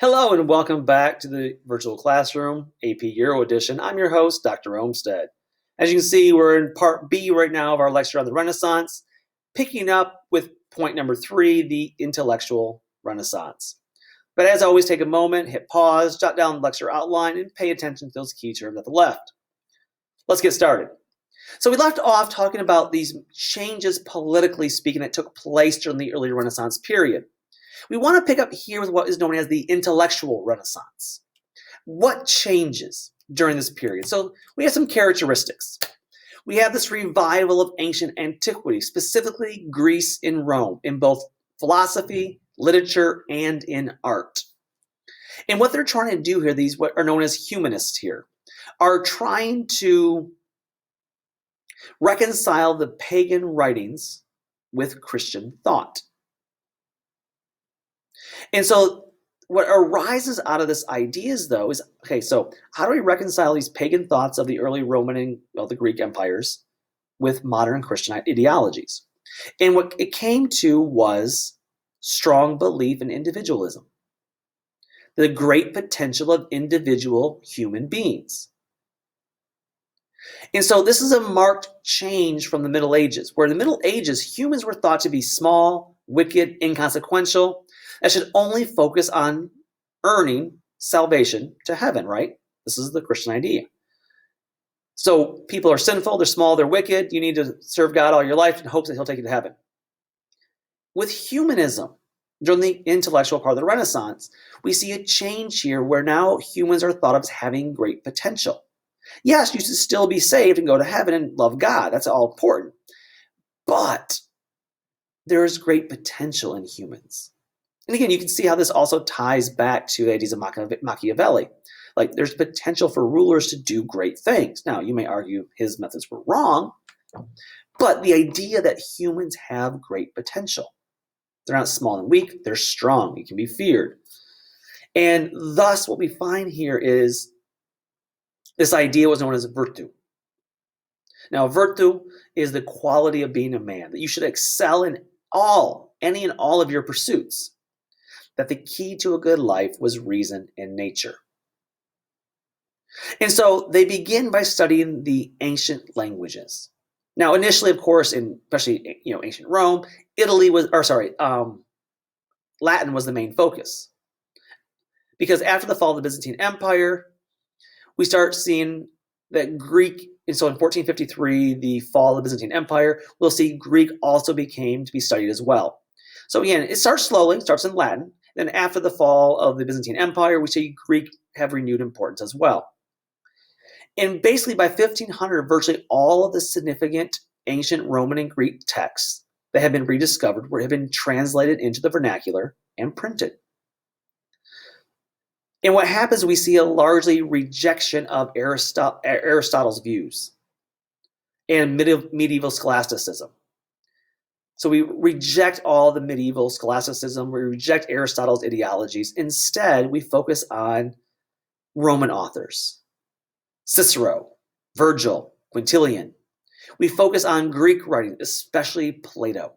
Hello and welcome back to the virtual classroom, AP Euro Edition. I'm your host, Dr. Olmsted. As you can see, we're in part B right now of our lecture on the Renaissance, picking up with point number 3, the intellectual Renaissance. But as always, take a moment, hit pause, jot down the lecture outline, and pay attention to those key terms at the left. Let's get started. So we left off talking about these changes, politically speaking, that took place during the early Renaissance period. We want to pick up here with what is known as the intellectual Renaissance. What changes during this period? So we have some characteristics. We have this revival of ancient antiquity, specifically Greece and Rome, in both philosophy, literature, and in art. And what they're trying to do here, these what are known as humanists here, are trying to reconcile the pagan writings with Christian thought. And so what arises out of this ideas, though, is, okay, so how do we reconcile these pagan thoughts of the early Roman and the Greek empires with modern Christian ideologies? And what it came to was strong belief in individualism, the great potential of individual human beings. And so this is a marked change from the Middle Ages, where in the Middle Ages, humans were thought to be small, wicked, inconsequential, that should only focus on earning salvation to heaven, right? This is the Christian idea. So people are sinful, they're small, they're wicked. You need to serve God all your life in hopes that he'll take you to heaven. With humanism, during the intellectual part of the Renaissance, we see a change here where now humans are thought of as having great potential. Yes, you should still be saved and go to heaven and love God. That's all important. But there is great potential in humans. And again, you can see how this also ties back to the ideas of Machiavelli. Like, there's potential for rulers to do great things. Now, you may argue his methods were wrong, but the idea that humans have great potential. They're not small and weak, they're strong, you can be feared. And thus, what we find here is this idea was known as virtue. Now, virtue is the quality of being a man, that you should excel in any and all of your pursuits. That the key to a good life was reason and nature. And so they begin by studying the ancient languages. Now, initially, of course, especially ancient Rome, Latin was the main focus. Because after the fall of the Byzantine Empire, we start seeing that Greek, and so in 1453, the fall of the Byzantine Empire, we'll see Greek also became to be studied as well. So again, it starts slowly, starts in Latin. Then after the fall of the Byzantine Empire, we see Greek have renewed importance as well. And basically by 1500, virtually all of the significant ancient Roman and Greek texts that have been rediscovered have been translated into the vernacular and printed. And what happens, we see a largely rejection of Aristotle's views and medieval scholasticism. So we reject all the medieval scholasticism, we reject Aristotle's ideologies. Instead, we focus on Roman authors, Cicero, Virgil, Quintilian. We focus on Greek writing, especially Plato.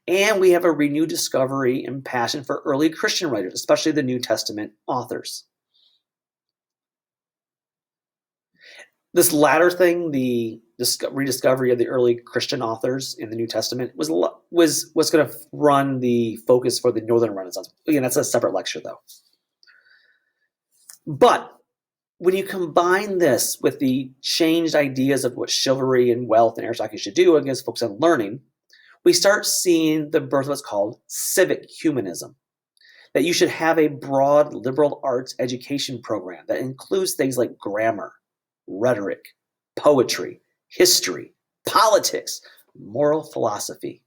And we have a renewed discovery and passion for early Christian writers, especially the New Testament authors. This latter thing, the rediscovery of the early Christian authors in the New Testament, was going to run the focus for the Northern Renaissance. Again, that's a separate lecture, though. But when you combine this with the changed ideas of what chivalry and wealth and aristocracy should do against focus on learning, we start seeing the birth of what's called civic humanism. That you should have a broad liberal arts education program that includes things like grammar, rhetoric, poetry, history, politics, moral philosophy.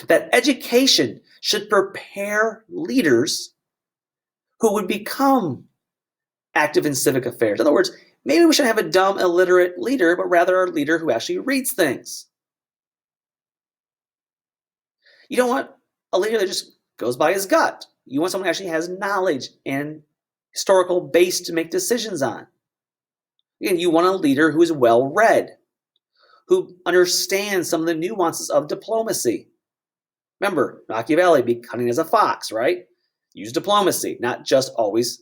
That education should prepare leaders who would become active in civic affairs. In other words, maybe we shouldn't have a dumb, illiterate leader, but rather a leader who actually reads things. You don't want a leader that just goes by his gut. You want someone who actually has knowledge and historical base to make decisions on. Again, you want a leader who is well-read, who understands some of the nuances of diplomacy. Remember, Machiavelli, be cunning as a fox, right? use diplomacy, not just always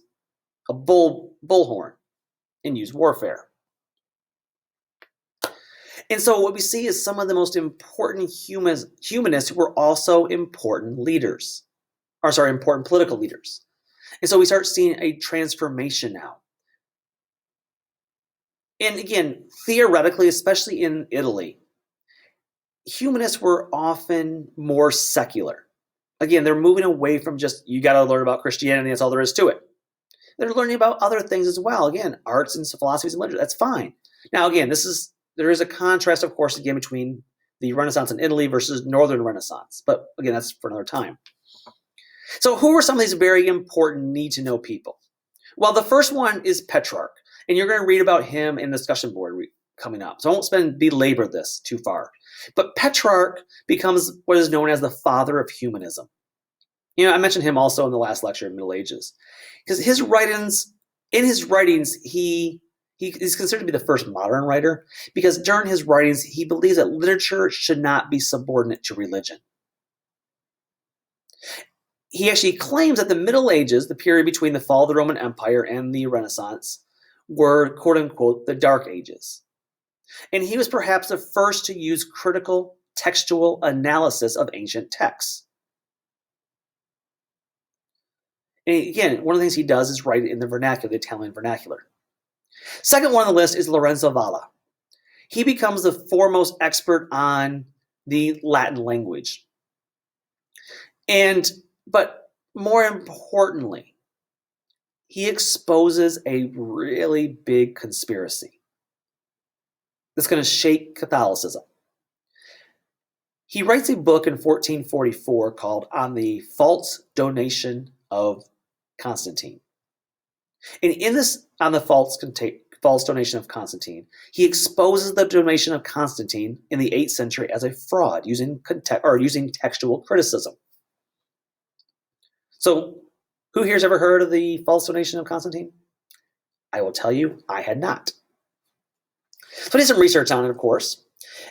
a bullhorn, and use warfare. And so what we see is some of the most important humanists were also important leaders, important political leaders. And so we start seeing a transformation now. And again, theoretically, especially in Italy, humanists were often more secular. Again, they're moving away from just, you got to learn about Christianity, that's all there is to it. They're learning about other things as well. Again, arts and philosophies and literature, that's fine. Now, again, there is a contrast, of course, again, between the Renaissance in Italy versus Northern Renaissance. But again, that's for another time. So who are some of these very important need-to-know people? Well, the first one is Petrarch. And you're going to read about him in the discussion board coming up. So I won't belabor this too far. But Petrarch becomes what is known as the father of humanism. I mentioned him also in the last lecture in Middle Ages. Because in his writings, he is considered to be the first modern writer, because during his writings, he believes that literature should not be subordinate to religion. He actually claims that the Middle Ages, the period between the fall of the Roman Empire and the Renaissance, were, quote unquote, the Dark Ages. And he was perhaps the first to use critical textual analysis of ancient texts. And again, one of the things he does is write it in the vernacular, the Italian vernacular. Second one on the list is Lorenzo Valla. He becomes the foremost expert on the Latin language. But more importantly, he exposes a really big conspiracy that's going to shake Catholicism. He writes a book in 1444 called On the False Donation of Constantine. And in this, on the false donation of Constantine, he exposes the donation of Constantine in the 8th century as a fraud using textual criticism. So, who here's ever heard of the false donation of Constantine? I will tell you, I had not. So I did some research on it, of course,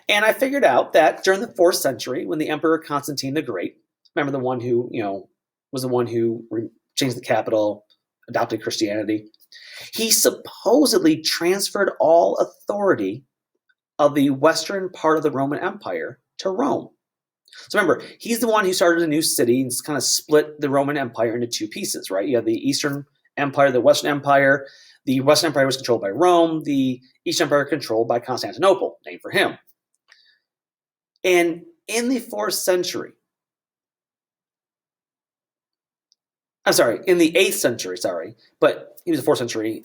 and I figured out that during the 4th century, when the Emperor Constantine the Great, remember the one who, was the one who changed the capital, adopted Christianity, he supposedly transferred all authority of the western part of the Roman Empire to Rome. So remember, he's the one who started a new city and kind of split the Roman Empire into two pieces, right? You have the Eastern Empire, the Western Empire. The Western Empire was controlled by Rome. The Eastern Empire controlled by Constantinople, named for him. And in the 4th century, in the 8th century, but he was a 4th century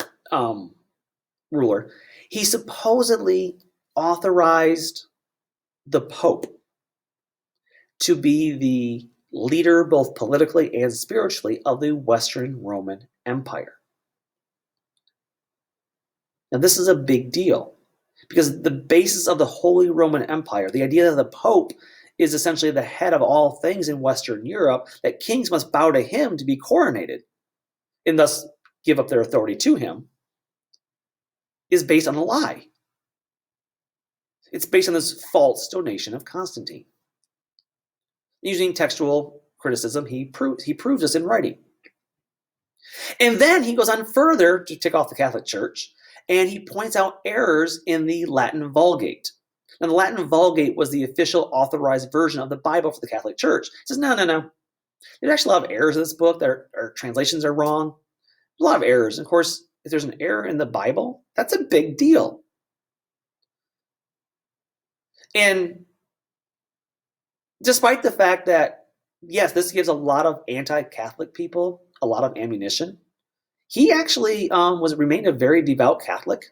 ruler. He supposedly authorized the Pope to be the leader, both politically and spiritually, of the Western Roman Empire. Now, this is a big deal because the basis of the Holy Roman Empire, the idea that the Pope is essentially the head of all things in Western Europe, that kings must bow to him to be coronated and thus give up their authority to him, is based on a lie. It's based on this false donation of Constantine. Using textual criticism, he proves this in writing. And then he goes on further to tick off the Catholic Church, and he points out errors in the Latin Vulgate. Now, the Latin Vulgate was the official authorized version of the Bible for the Catholic Church. He says, no. There's actually a lot of errors in this book. Our translations are wrong. A lot of errors. And of course, if there's an error in the Bible, that's a big deal. And despite the fact that, yes, this gives a lot of anti-Catholic people a lot of ammunition, he actually remained a very devout Catholic.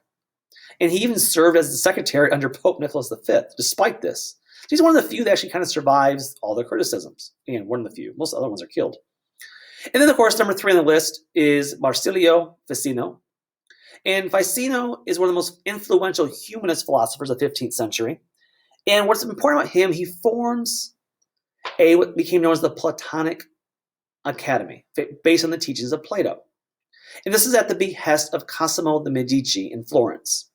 And he even served as the secretary under Pope Nicholas V, despite this. So he's one of the few that actually kind of survives all the criticisms. Again, one of the few. Most other ones are killed. And then, of course, number 3 on the list is Marsilio Ficino. And Ficino is one of the most influential humanist philosophers of the 15th century. And what's important about him, he forms what became known as the Platonic Academy, based on the teachings of Plato. And this is at the behest of Cosimo de' Medici in Florence.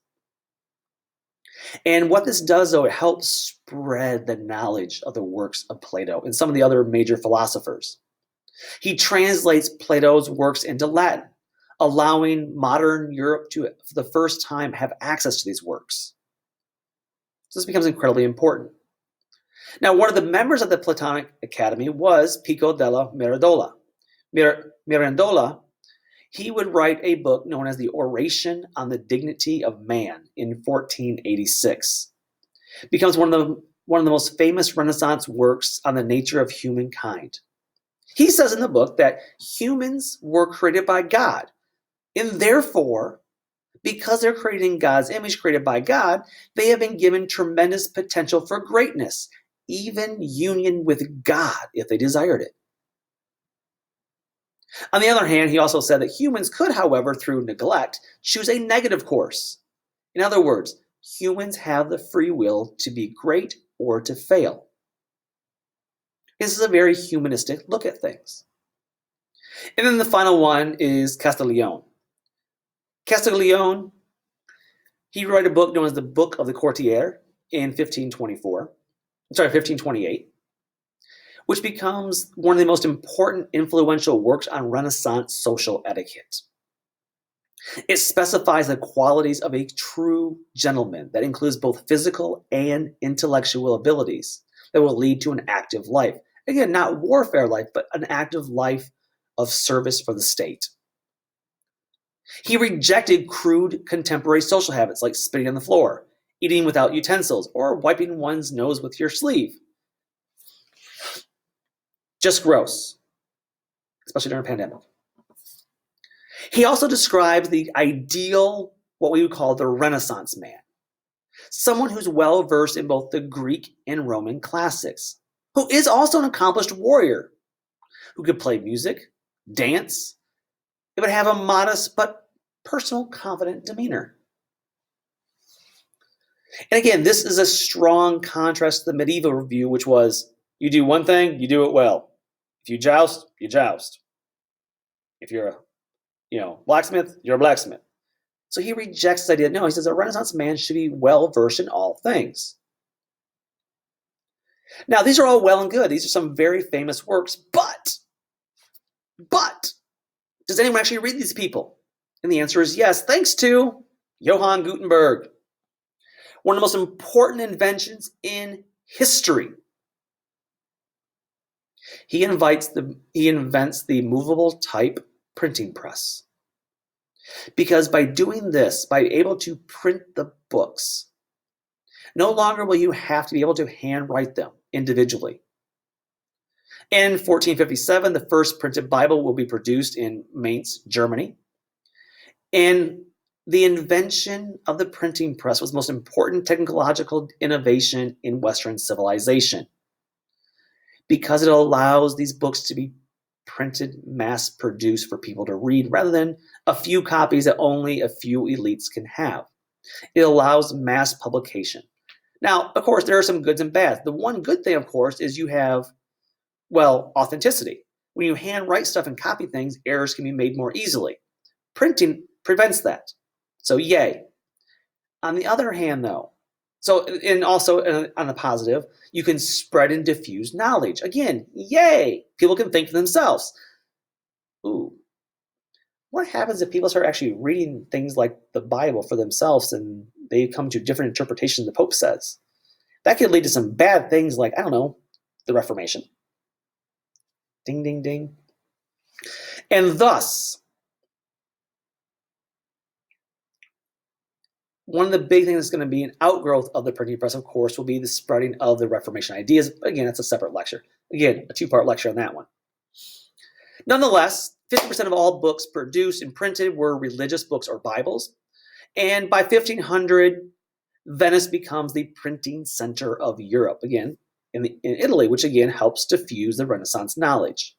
And what this does, though, it helps spread the knowledge of the works of Plato and some of the other major philosophers. He translates Plato's works into Latin, allowing modern Europe to, for the first time, have access to these works. So this becomes incredibly important. Now, one of the members of the Platonic Academy was Pico della Mirandola. Mirandola, he would write a book known as the Oration on the Dignity of Man in 1486. It becomes one of the most famous Renaissance works on the nature of humankind. He says in the book that humans were created by God, and therefore, because they're created in God's image, created by God, they have been given tremendous potential for greatness, even union with God if they desired it. On the other hand, he also said that humans could, however, through neglect, choose a negative course. In other words, humans have the free will to be great or to fail. This is a very humanistic look at things. And then the final one is Castiglione. Castiglione, he wrote a book known as the Book of the Courtier in 1528, which becomes one of the most important influential works on Renaissance social etiquette. It specifies the qualities of a true gentleman that includes both physical and intellectual abilities that will lead to an active life. Again, not warfare life, but an active life of service for the state. He rejected crude contemporary social habits like spitting on the floor, eating without utensils, or wiping one's nose with your sleeve. Just gross, especially during a pandemic. He also describes the ideal, what we would call the Renaissance man, someone who's well versed in both the Greek and Roman classics, who is also an accomplished warrior, who could play music, dance, it would have a modest but personal, confident demeanor. And again, this is a strong contrast to the medieval view, which was, you do one thing, you do it well. If you joust, you joust. If you're a blacksmith, you're a blacksmith. So he rejects this idea. No, he says a Renaissance man should be well versed in all things. Now, these are all well and good. These are some very famous works, but does anyone actually read these people? And the answer is yes, thanks to Johann Gutenberg, one of the most important inventions in history. He invents the movable type printing press. Because by doing this, by able to print the books, no longer will you have to be able to handwrite them individually. In 1457, the first printed Bible will be produced in Mainz, Germany. And the invention of the printing press was the most important technological innovation in Western civilization, because it allows these books to be printed, mass-produced for people to read, rather than a few copies that only a few elites can have. It allows mass publication. Now, of course, there are some goods and bads. The one good thing, of course, is you have, authenticity. When you handwrite stuff and copy things, errors can be made more easily. Printing prevents that. So yay. On the other hand, though, and also on the positive, you can spread and diffuse knowledge. Again, yay! People can think for themselves. Ooh. What happens if people start actually reading things like the Bible for themselves and they come to different interpretations the Pope says? That could lead to some bad things like, the Reformation. Ding, ding, ding. And thus, one of the big things that's going to be an outgrowth of the printing press, of course, will be the spreading of the Reformation ideas. Again, that's a separate lecture. Again, a two-part lecture on that one. Nonetheless, 50% of all books produced and printed were religious books or Bibles. And by 1500, Venice becomes the printing center of Europe, again, in Italy, which again helps diffuse the Renaissance knowledge.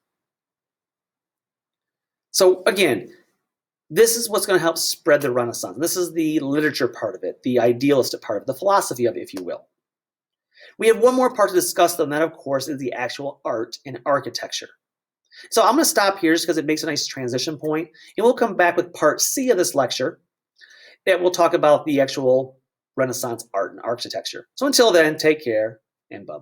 So again, this is what's going to help spread the Renaissance. This is the literature part of it, the idealistic part of it, the philosophy of it, if you will. We have one more part to discuss, though, and that, of course, is the actual art and architecture. So I'm going to stop here just because it makes a nice transition point, and we'll come back with part C of this lecture that we'll talk about the actual Renaissance art and architecture. So until then, take care, and bye-bye.